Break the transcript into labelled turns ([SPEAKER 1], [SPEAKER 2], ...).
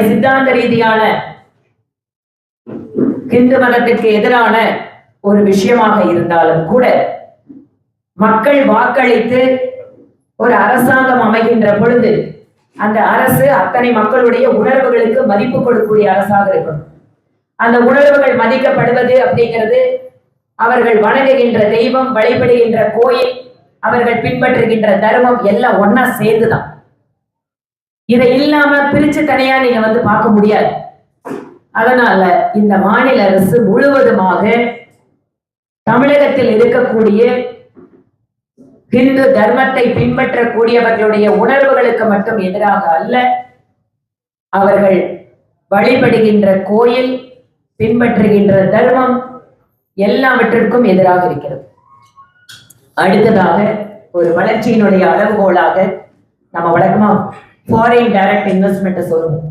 [SPEAKER 1] சித்தாந்த ரீதியான இந்து மதத்திற்கு எதிரான ஒரு விஷயமாக இருந்தாலும் கூட மக்கள் வாக்களித்து ஒரு அரசாங்கம் அமைகின்ற பொழுது அந்த அரசு அத்தனை மக்களுடைய உணர்வுகளுக்கு மதிப்பு கொடுக்கக்கூடிய அரசாக இருக்கணும். அந்த உணர்வுகள் மதிக்கப்படுவது அப்படிங்கிறது அவர்கள் வணங்குகின்ற தெய்வம், வழிபடுகின்ற கோயில், அவர்கள் பின்பற்றுகின்ற தர்மம் எல்லாம் ஒன்னா சேர்ந்துதான். இதை இல்லாம பிரிச்சு தனியா நீங்க பார்க்க முடியாது. அதனால இந்த மாநில அரசு முழுவதுமாக தமிழகத்தில் இருக்கக்கூடிய இந்து தர்மத்தை பின்பற்றக்கூடியவர்களுடைய உணர்வுகளுக்கு மட்டும் எதிராக அல்ல, அவர்கள் வழிபடுகின்ற கோயில், பின்பற்றுகின்ற தர்மம் எல்லாவற்றிற்கும் எதிராக இருக்கிறது. அடுத்ததாக ஒரு வளர்ச்சியினுடைய அளவுகோலாக நம்ம வழக்கமா ஃபாரின் டைரக்ட் இன்வெஸ்ட்மெண்ட் சொல்லுவோம்.